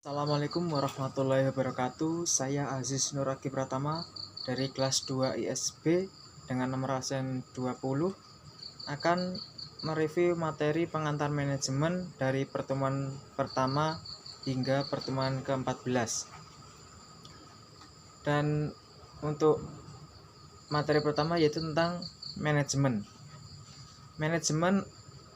Assalamualaikum warahmatullahi wabarakatuh. Saya Aziz Nuraki Pratama dari kelas 2 ISB dengan nomor absen 20 akan mereview materi pengantar manajemen dari pertemuan pertama hingga pertemuan ke-14. Dan untuk materi pertama yaitu tentang manajemen. Manajemen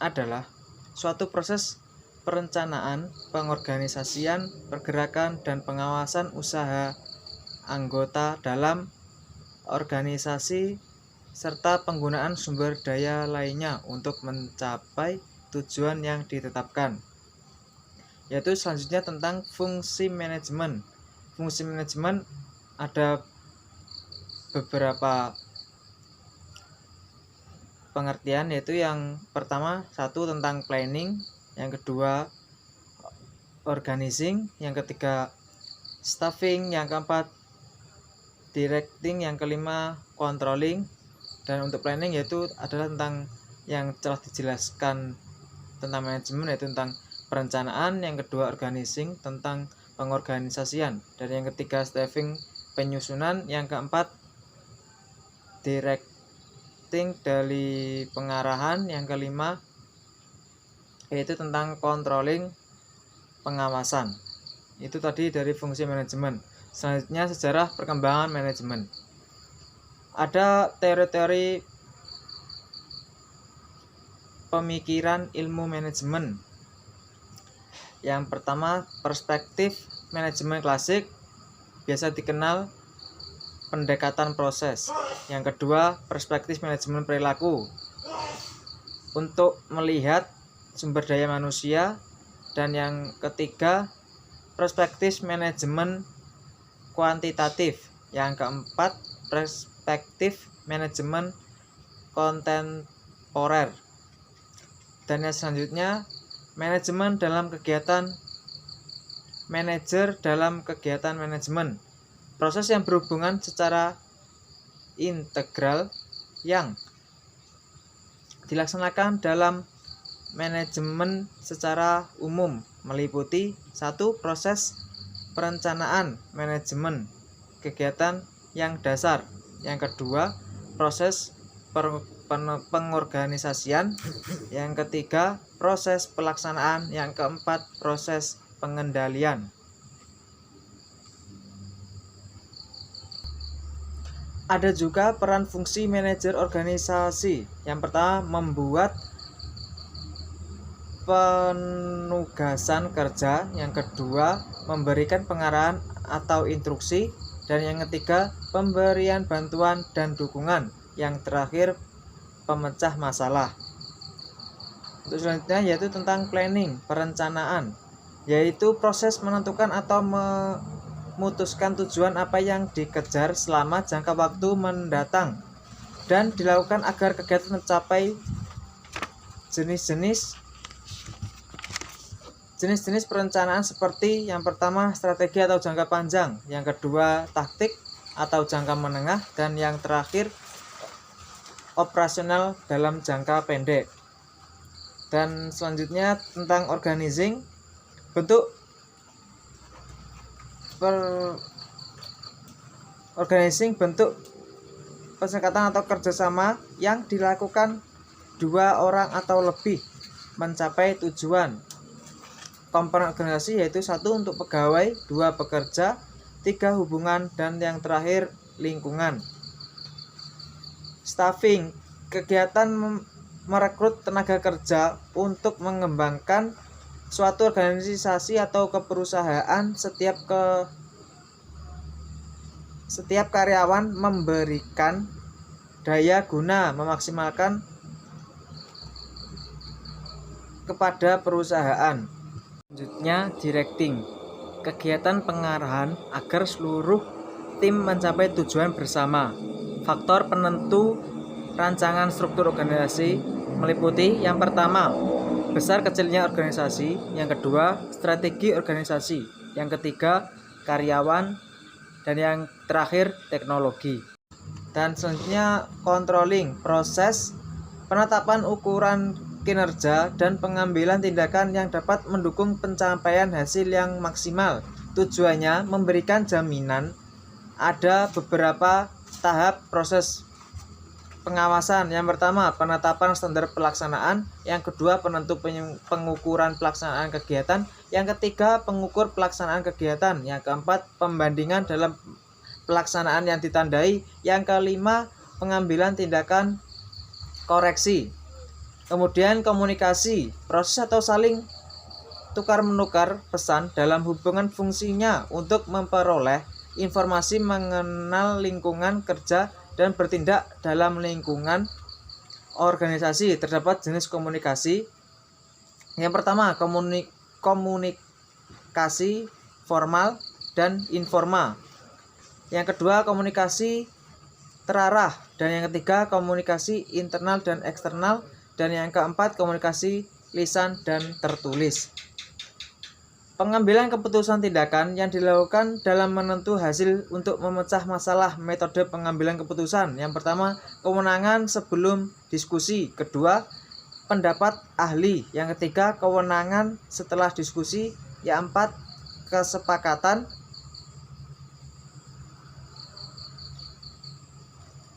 adalah suatu proses perencanaan, pengorganisasian, pergerakan, dan pengawasan usaha anggota dalam organisasi serta penggunaan sumber daya lainnya untuk mencapai tujuan yang ditetapkan. Yaitu selanjutnya tentang fungsi manajemen. Fungsi manajemen ada beberapa pengertian, yaitu yang pertama tentang planning, yang kedua organizing, yang ketiga staffing, yang keempat directing, yang kelima controlling. Dan untuk planning yaitu adalah tentang yang telah dijelaskan tentang manajemen, yaitu tentang perencanaan, yang kedua organizing tentang pengorganisasian, dan yang ketiga staffing penyusunan, yang keempat directing dari pengarahan, yang kelima yaitu tentang controlling pengawasan. Itu tadi dari fungsi manajemen. Selanjutnya sejarah perkembangan manajemen. Ada teori-teori pemikiran ilmu manajemen. Yang pertama, perspektif manajemen klasik, biasa dikenal pendekatan proses. Yang kedua, perspektif manajemen perilaku, untuk melihat sumber daya manusia. Dan yang ketiga, perspektif manajemen kuantitatif. Yang keempat, perspektif manajemen kontemporer. Dan yang selanjutnya, manajemen dalam kegiatan manajer dalam kegiatan manajemen, proses yang berhubungan secara integral yang dilaksanakan dalam manajemen secara umum meliputi 1. Proses perencanaan manajemen kegiatan yang dasar, yang kedua proses pengorganisasian, yang ketiga proses pelaksanaan, yang keempat proses pengendalian. Ada juga peran fungsi manajer organisasi. Yang pertama, membuat penugasan kerja, yang kedua memberikan pengarahan atau instruksi, dan yang ketiga pemberian bantuan dan dukungan, yang terakhir pemecah masalah. Untuk selanjutnya yaitu tentang planning, perencanaan, yaitu proses menentukan atau memutuskan tujuan apa yang dikejar selama jangka waktu mendatang dan dilakukan agar kegiatan mencapai jenis-jenis perencanaan seperti yang pertama strategi atau jangka panjang, yang kedua taktik atau jangka menengah, dan yang terakhir operasional dalam jangka pendek. Dan selanjutnya tentang organizing, bentuk perserikatan atau kerjasama yang dilakukan dua orang atau lebih mencapai tujuan. Komponen organisasi yaitu 1 untuk pegawai, 2 pekerja, 3 hubungan, dan yang terakhir lingkungan. Staffing, kegiatan merekrut tenaga kerja untuk mengembangkan suatu organisasi atau keperusahaan. Setiap karyawan memberikan daya guna memaksimalkan kepada perusahaan. Selanjutnya directing, kegiatan pengarahan agar seluruh tim mencapai tujuan bersama. Faktor penentu rancangan struktur organisasi meliputi yang pertama, besar kecilnya organisasi, yang kedua, strategi organisasi, yang ketiga, karyawan, dan yang terakhir, teknologi. Dan selanjutnya controlling, proses penetapan ukuran kinerja, dan pengambilan tindakan yang dapat mendukung pencapaian hasil yang maksimal. Tujuannya memberikan jaminan. Ada beberapa tahap proses pengawasan. Yang pertama, penetapan standar pelaksanaan. Yang kedua, pengukuran pelaksanaan kegiatan. Yang ketiga, pengukur pelaksanaan kegiatan. Yang keempat, pembandingan dalam pelaksanaan yang ditandai. Yang kelima, pengambilan tindakan koreksi. Kemudian komunikasi, proses atau saling tukar-menukar pesan dalam hubungan fungsinya untuk memperoleh informasi mengenal lingkungan kerja dan bertindak dalam lingkungan organisasi. Terdapat jenis komunikasi. Yang pertama, komunikasi formal dan informal. Yang kedua, komunikasi terarah. Dan yang ketiga, komunikasi internal dan eksternal. Dan yang keempat, komunikasi lisan dan tertulis. Pengambilan keputusan tindakan yang dilakukan dalam menentu hasil untuk memecah masalah. Metode pengambilan keputusan. Yang pertama, kewenangan sebelum diskusi. Kedua, pendapat ahli. Yang ketiga, kewenangan setelah diskusi. Yang empat, kesepakatan.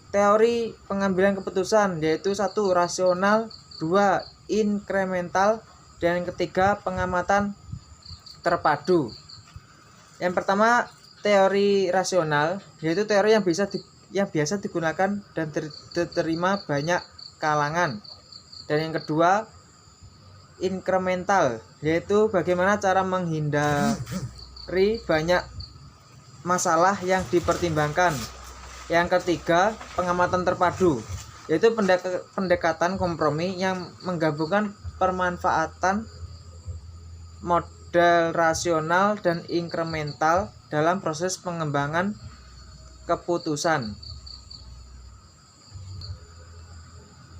Teori pengambilan keputusan yaitu 1. Rasional, 2. Inkremental, dan yang ketiga pengamatan terpadu. Yang pertama, teori rasional yaitu teori yang biasa digunakan dan diterima banyak kalangan. Dan yang kedua, inkremental yaitu bagaimana cara menghindari banyak masalah yang dipertimbangkan. Yang ketiga, pengamatan terpadu yaitu pendekatan kompromi yang menggabungkan permanfaatan model rasional dan inkremental dalam proses pengembangan keputusan.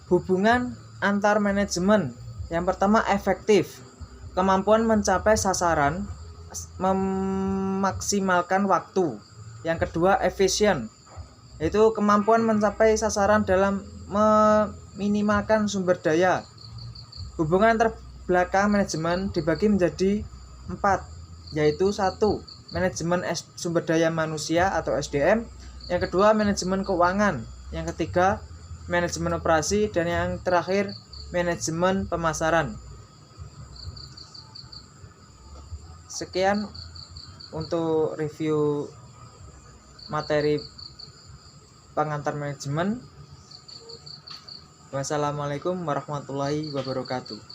Hubungan antar manajemen. Yang pertama, efektif. Kemampuan mencapai sasaran, memaksimalkan waktu. Yang kedua, efisien, yaitu kemampuan mencapai sasaran dalam meminimalkan sumber daya. Hubungan antar belakang manajemen dibagi menjadi 4, yaitu 1. Manajemen sumber daya manusia atau SDM. Yang kedua, manajemen keuangan. Yang ketiga, manajemen operasi. Dan yang terakhir, manajemen pemasaran. Sekian untuk review materi pengantar manajemen. Wassalamualaikum warahmatullahi wabarakatuh.